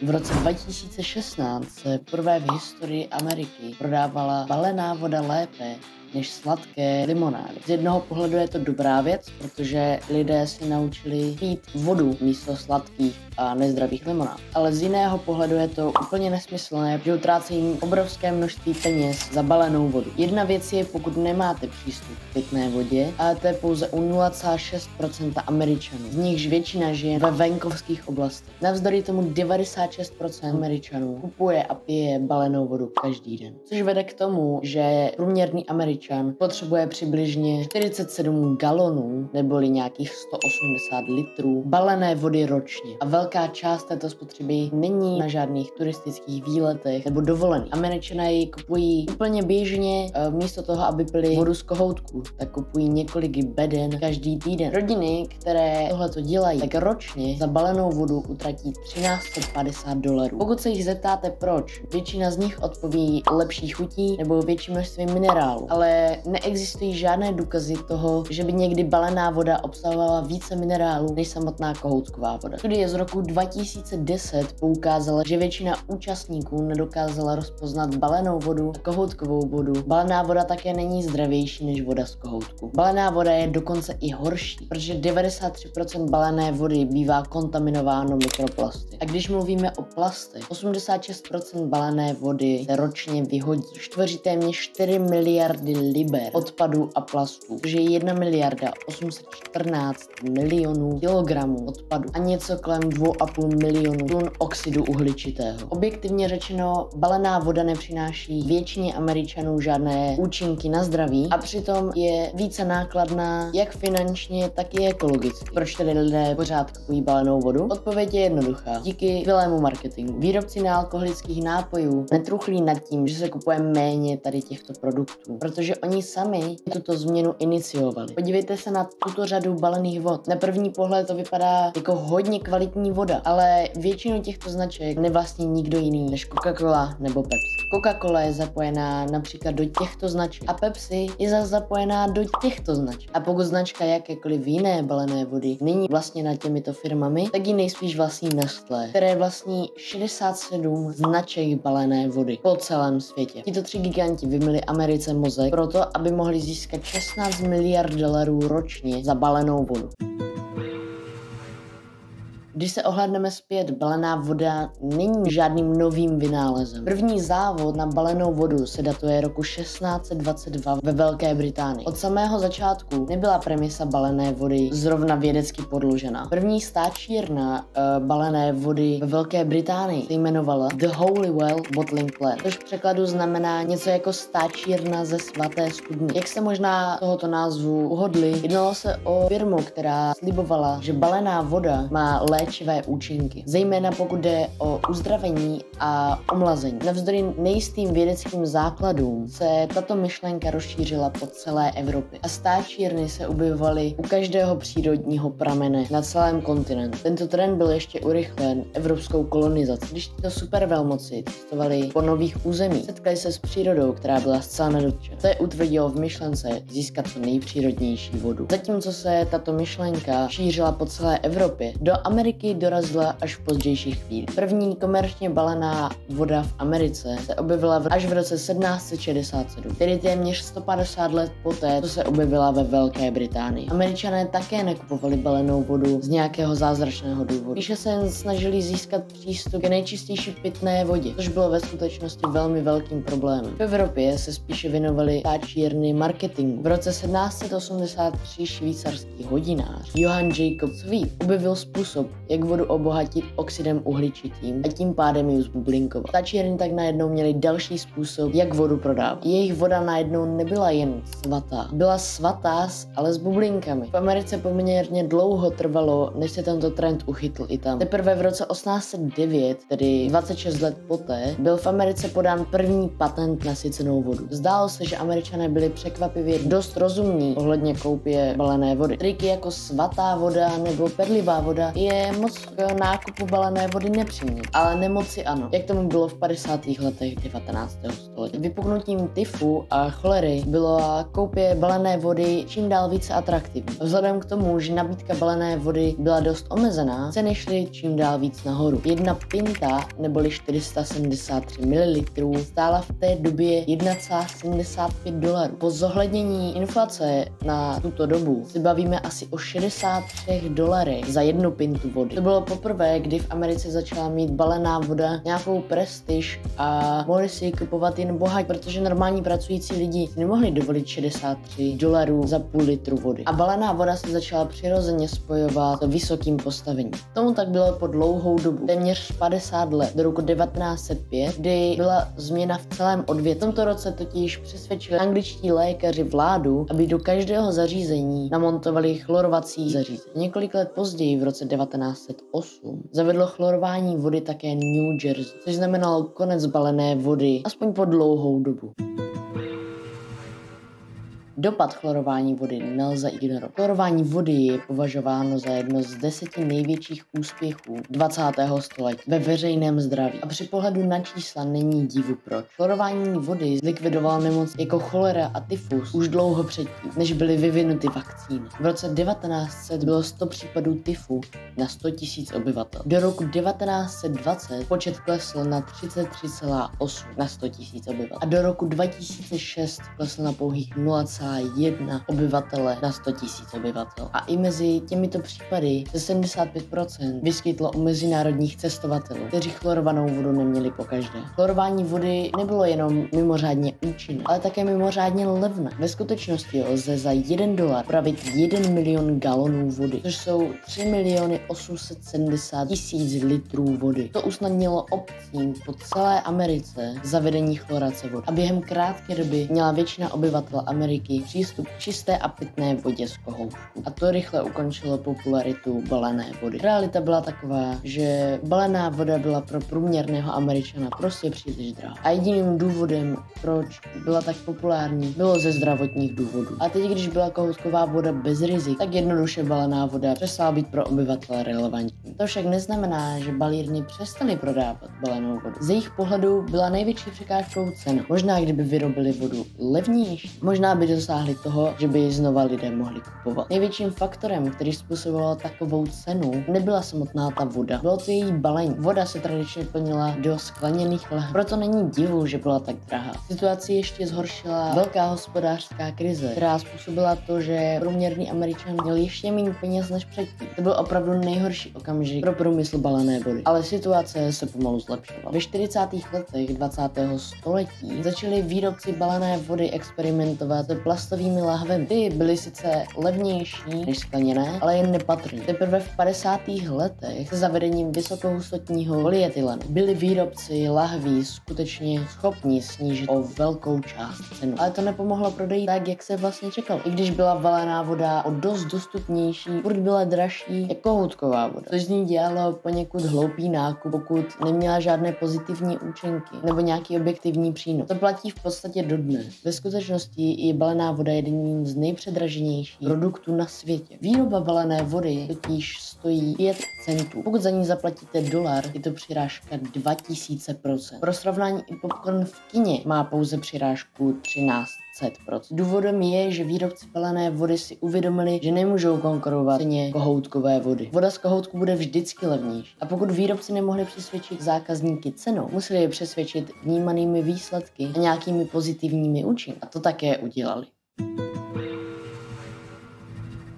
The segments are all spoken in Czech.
V roce 2016 se poprvé v historii Ameriky prodávala balená voda lépe než sladké limonády. Z jednoho pohledu je to dobrá věc, protože lidé si naučili pít vodu místo sladkých a nezdravých limonád. Ale z jiného pohledu je to úplně nesmyslné, že utrácejí obrovské množství peněz za balenou vodu. Jedna věc je, pokud nemáte přístup k pitné vodě, ale to je pouze u 0,6% Američanů. Z nichž většina žije ve venkovských oblastech. Navzdory tomu 96% Američanů kupuje a pije balenou vodu každý den. Což vede k tomu, že průměrný Američan potřebuje přibližně 47 galonů, neboli nějakých 180 litrů balené vody ročně. A velká část této spotřeby není na žádných turistických výletech nebo dovolených. Američané ji kupují úplně běžně, místo toho, aby pili vodu z kohoutků, tak kupují několik beden každý týden. Rodiny, které tohleto dělají, tak ročně za balenou vodu utratí $1350. Pokud se jich zeptáte proč, většina z nich odpoví lepší chutí nebo větší množství minerálů, ale neexistují žádné důkazy toho, že by někdy balená voda obsahovala více minerálů než samotná kohoutková voda. Studie z roku 2010 poukázala, že většina účastníků nedokázala rozpoznat balenou vodu a kohoutkovou vodu. Balená voda také není zdravější než voda z kohoutku. Balená voda je dokonce i horší, protože 93% balené vody bývá kontaminováno mikroplasty. A když mluvíme o plastech, 86% balené vody se ročně vyhodí, což tvoří téměř 4 miliardy liber odpadů a plastů, což je 1 miliarda 814 milionů kilogramů odpadu a něco kolem 2,5 milionu tun oxidu uhličitého. Objektivně řečeno, balená voda nepřináší většině Američanů žádné účinky na zdraví a přitom je více nákladná jak finančně, tak i ekologicky. Proč tedy lidé pořád kupují balenou vodu? Odpověď je jednoduchá. Díky skvělému marketingu. Výrobci nealkoholických nápojů netruchlí nad tím, že se kupuje méně tady těchto produktů, protože oni sami tuto změnu iniciovali. Podívejte se na tuto řadu balených vod. Na první pohled to vypadá jako hodně kvalitní voda, ale většinu těchto značek nevlastní nikdo jiný než Coca-Cola nebo Pepsi. Coca-Cola je zapojená například do těchto značek a Pepsi je zase zapojená do těchto značek. A pokud značka jakékoliv jiné balené vody není vlastněna těmito firmami, tak ji nejspíš vlastní Nestlé, které vlastní 67 značek balené vody po celém světě. Tito tři giganti vymyli Americe mozek proto, aby mohli získat 16 miliard dolarů ročně za balenou vodu. Když se ohlédneme zpět, balená voda není žádným novým vynálezem. První závod na balenou vodu se datuje roku 1622 ve Velké Británii. Od samého začátku nebyla premisa balené vody zrovna vědecky podložená. První stáčírna balené vody ve Velké Británii se jmenovala The Holywell Bottling Plant, což v překladu znamená něco jako stáčírna ze svaté studny. Jak jste možná tohoto názvu uhodli, jednalo se o firmu, která slibovala, že balená voda má léčivé účinky, zejména pokud jde o uzdravení a omlazení. Navzdory nejistým vědeckým základům se tato myšlenka rozšířila po celé Evropě a stáčírny se objevovaly u každého přírodního pramene na celém kontinentu. Tento trend byl ještě urychlen evropskou kolonizací. Když tyto supervelmoci cestovali po nových územích, setkali se s přírodou, která byla zcela nedotčena. To je utvrdilo v myšlence získat co nejpřírodnější vodu. Zatímco se tato myšlenka šířila po celé Evropě, do Ameriky dorazila až v pozdějších chvílích. První komerčně balená voda v Americe se objevila až v roce 1767, tedy téměř 150 let poté, co se objevila ve Velké Británii. Američané také nekupovali balenou vodu z nějakého zázračného důvodu. Spíše se jen snažili získat přístup k nejčistější pitné vodě, což bylo ve skutečnosti velmi velkým problémem. V Evropě se spíše věnovali stáčírny marketingu. V roce 1783 švýcarský hodinář Johann Jacob Sweet objevil způsob, jak vodu obohatit oxidem uhličitým a tím pádem ji zbublinkovat. Stáčírny tak najednou měli další způsob, jak vodu prodávat. Jejich voda najednou nebyla jen svatá. Byla svatá, ale s bublinkami. V Americe poměrně dlouho trvalo, než se tento trend uchytl i tam. Teprve v roce 1809, tedy 26 let poté, byl v Americe podán první patent na sycenou vodu. Zdálo se, že Američané byli překvapivě dost rozumní ohledně koupě balené vody. Triky jako svatá voda nebo perlivá voda je moc k nákupu balené vody nepřiměli, ale nemoci ano, jak tomu bylo v 50. letech 19. století. Vypuknutím tyfu a cholery byla koupě balené vody čím dál více atraktivní. Vzhledem k tomu, že nabídka balené vody byla dost omezená, ceny šly čím dál víc nahoru. Jedna pinta, neboli 473 ml, stála v té době $1,75. Po zohlednění inflace na tuto dobu si bavíme asi o $63 za jednu pintu vody. To bylo poprvé, kdy v Americe začala mít balená voda nějakou prestiž a mohli si ji kupovat jen bohatí, protože normální pracující lidi si nemohli dovolit $63 za půl litru vody. A balená voda se začala přirozeně spojovat s vysokým postavením. Tomu tak bylo po dlouhou dobu, téměř 50 let, do roku 1905, kdy byla změna v celém odvětví. V tomto roce totiž přesvědčili angličtí lékaři vládu, aby do každého zařízení namontovali chlorovací zařízení. Několik let později, v roce 1908, zavedlo chlorování vody také New Jersey, což znamenalo konec balené vody, aspoň po dlouhou dobu. Dopad chlorování vody nelze ignorovat. Chlorování vody je považováno za jedno z 10 největších úspěchů 20. století ve veřejném zdraví. A při pohledu na čísla není divu proč. Chlorování vody zlikvidovalo nemoc jako cholera a tyfus už dlouho předtím, než byly vyvinuty vakcíny. V roce 1900 bylo 100 případů tyfu na 100 000 obyvatel. Do roku 1920 počet klesl na 33,8 na 100 000 obyvatel. A do roku 2006 klesl na pouhých 0,1 obyvatele na 100 000 obyvatel. A i mezi těmito případy se 75% vyskytlo u mezinárodních cestovatelů, kteří chlorovanou vodu neměli pokaždé. Chlorování vody nebylo jenom mimořádně účinné, ale také mimořádně levné. Ve skutečnosti lze za $1 upravit 1 milion galonů vody, což jsou 3 870 000 litrů vody. To usnadnilo obcím po celé Americe zavedení chlorace vody. A během krátké doby měla většina obyvatel Ameriky přístup k čisté a pitné vodě z kohoutků. A to rychle ukončilo popularitu balené vody. Realita byla taková, že balená voda byla pro průměrného Američana prostě příliš drahá. A jediným důvodem, proč byla tak populární, bylo ze zdravotních důvodů. A teď, když byla kohoutková voda bez rizik, tak jednoduše balená voda přestala být pro obyvatele relevantní. To však neznamená, že balírny přestaly prodávat balenou vodu. Z jejich pohledu byla největší překážkou cena. Možná kdyby vyrobili vodu levnější, možná by dosáhli toho, že by ji znova lidé mohli kupovat. Největším faktorem, který způsoboval takovou cenu, nebyla samotná ta voda. Bylo to její balení. Voda se tradičně plnila do skleněných lahví. Proto není divu, že byla tak drahá. Situaci ještě zhoršila velká hospodářská krize, která způsobila to, že průměrný Američan měl ještě méně peněz než předtím. To byl opravdu nejhorší okamžik pro průmysl balené vody. Ale situace se pomalu zlepšovala. Ve 40. letech 20. století začali výrobci balené vody experimentovat s plastovými lahvemi. Ty byly sice levnější než skleněné, ale jen nepatrné. Teprve v 50. letech se zavedením vysokohustotního polyetylenu byli výrobci lahví skutečně schopni snížit o velkou část cenu. Ale to nepomohlo prodeji tak, jak se vlastně čekalo. I když byla balená voda o dost dostupnější, furt byla dražší jako kohoutková voda. Což z ní dělalo poněkud hloupý nákup, pokud neměla žádné pozitivní účinky nebo nějaký objektivní přínos. To platí v podstatě dodnes. Ve skutečnosti je balená voda jedním z nejpředraženějších produktů na světě. Výroba balené vody totiž stojí 5 centů. Pokud za ní zaplatíte $1, je to přirážka 2000%. Pro srovnání i popcorn v kině má pouze přirážku 13%. Důvodem je, že výrobci balené vody si uvědomili, že nemůžou konkurovat ceně kohoutkové vody. Voda z kohoutku bude vždycky levnější. A pokud výrobci nemohli přesvědčit zákazníky cenou, museli je přesvědčit vnímanými výsledky a nějakými pozitivními účinky. A to také udělali.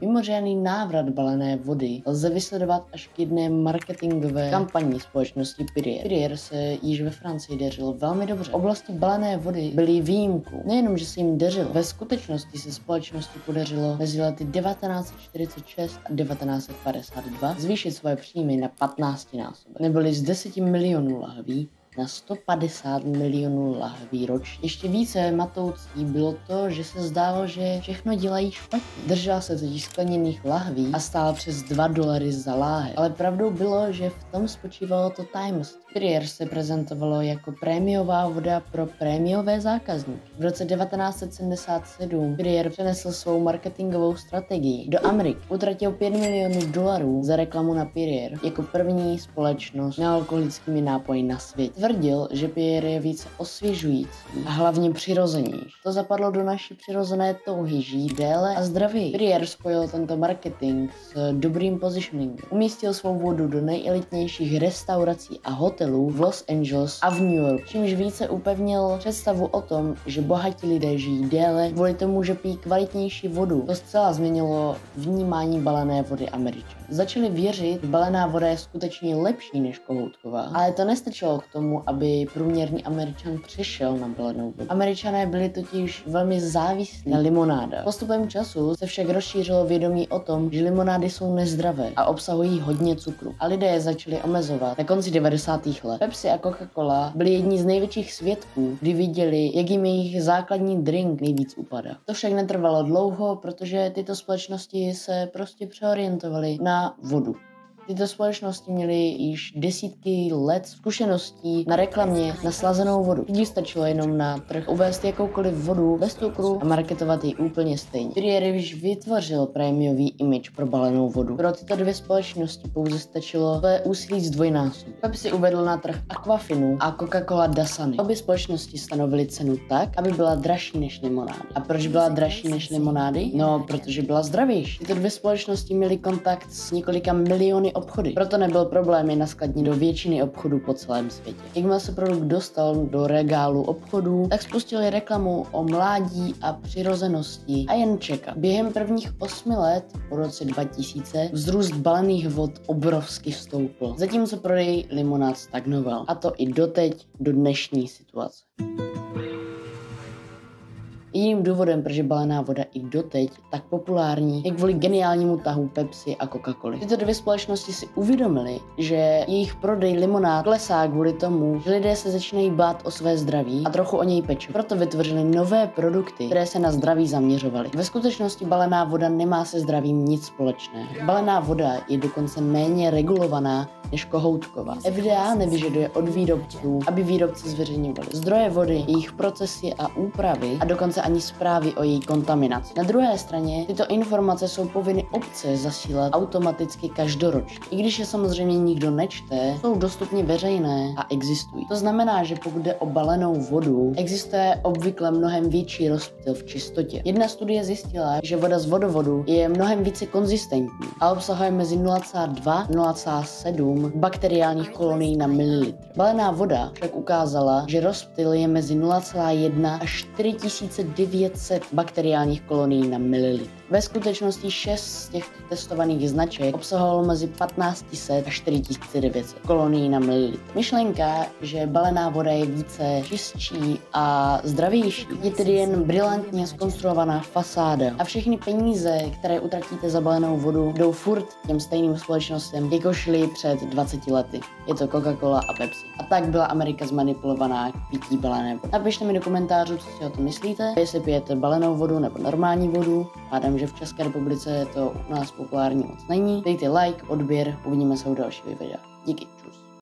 Mimořádný návrat balené vody lze vysledovat až k jedné marketingové kampani společnosti Perrier. Perrier se již ve Francii dařilo velmi dobře. V oblasti balené vody byly výjimkou. Nejenom, že se jim dařilo, ve skutečnosti se společnosti podařilo mezi lety 1946 a 1952 zvýšit svoje příjmy na 15násobek. Neboli z 10 milionů lahví na 150 milionů lahví ročně. Ještě více matoucí bylo to, že se zdálo, že všechno dělají špatně. Držela se totiž skleněných lahví a stála přes $2 za láhev. Ale pravdou bylo, že v tom spočívalo to tajemství. Perrier se prezentovalo jako prémiová voda pro prémiové zákazníky. V roce 1977 Perrier přenesl svou marketingovou strategii do Ameriky. Utratil $5 milionů za reklamu na Perrier jako první společnost nealkoholickými nápoji na světě. Tvrdil, že Perrier je více osvěžující a hlavně přirozenější. To zapadlo do naší přirozené touhy žít déle a zdravěji. Perrier spojil tento marketing s dobrým positioningem. Umístil svou vodu do nejelitnějších restaurací a hotelů v Los Angeles a v New York, čímž více upevnil představu o tom, že bohatí lidé žijí déle kvůli tomu, že pijí kvalitnější vodu. To zcela změnilo vnímání balené vody Američanů. Začali věřit, že balená voda je skutečně lepší než kohoutková, ale to nestačilo k tomu, aby průměrný Američan přešel na balenou vodu. Američané byli totiž velmi závislí na limonádách. Postupem času se však rozšířilo vědomí o tom, že limonády jsou nezdravé a obsahují hodně cukru a lidé je začali omezovat. Na konci 90. let Pepsi a Coca-Cola byli jedni z největších svědků, kdy viděli, jak jim jejich základní drink nejvíc upadá. To však netrvalo dlouho, protože tyto společnosti se prostě přeorientovaly na vodu. Tyto společnosti měly již desítky let zkušeností na reklamě na slazenou vodu. Tudíž stačilo jenom na trh uvést jakoukoliv vodu bez cukru a marketovat ji úplně stejně. Perrier již vytvořil prémiový image pro balenou vodu. Pro tyto dvě společnosti pouze stačilo své úsilí zdvojnásobit. Pepsi uvedl na trh Aquafinu a Coca-Cola Dasani. Obě společnosti stanovily cenu tak, aby byla dražší než limonády. A proč byla dražší než limonády? No, protože byla zdravější. Tyto dvě společnosti měly kontakt s několika miliony obchody. Proto nebyl problém je naskladnit do většiny obchodů po celém světě. Jakmile se produkt dostal do regálu obchodů, tak spustili reklamu o mládí a přirozenosti a jen čekat. Během prvních 8 let po roce 2000 vzrůst balených vod obrovsky stoupl, zatímco prodej limonád stagnoval. A to i doteď do dnešní situace. Jediným důvodem, proč je balená voda i doteď tak populární, je kvůli geniálnímu tahu Pepsi a Coca-Coly. Tyto dvě společnosti si uvědomily, že jejich prodej limonád klesá kvůli tomu, že lidé se začínají bát o své zdraví a trochu o něj pečou. Proto vytvořili nové produkty, které se na zdraví zaměřovaly. Ve skutečnosti balená voda nemá se zdravím nic společného. Balená voda je dokonce méně regulovaná než kohoutková. FDA nevyžaduje od výrobců, aby výrobci zveřejňovali zdroje vody, jejich procesy a úpravy a dokonce ani zprávy o její kontaminaci. Na druhé straně tyto informace jsou povinny obce zasílat automaticky každoročně. I když je samozřejmě nikdo nečte, jsou dostupně veřejné a existují. To znamená, že pokud jde o balenou vodu, existuje obvykle mnohem větší rozptyl v čistotě. Jedna studie zjistila, že voda z vodovodu je mnohem více konzistentní a obsahuje mezi 0,2 a 0,7 bakteriálních kolonií na mililitr. Balená voda však ukázala, že rozptyl je mezi 0,1 až 4900 bakteriálních kolonií na mililitr. Ve skutečnosti 6 z těch testovaných značek obsahovalo mezi 1500 a 4900 kolonií na mililitr. Myšlenka, že balená voda je více čistší a zdravější, je tedy jen brilantně zkonstruovaná fasáda a všechny peníze, které utratíte za balenou vodu, jdou furt těm stejným společnostem, jako šly před 20 lety. Je to Coca-Cola a Pepsi. A tak byla Amerika zmanipulovaná k pití balené vody. Napište mi do komentářů, co si o tom myslíte, jestli pijete balenou vodu nebo normální vodu. Hádám, že v České republice to u nás populární moc není. Dejte like, odběr, uvidíme se u dalšího videa. Díky, čus.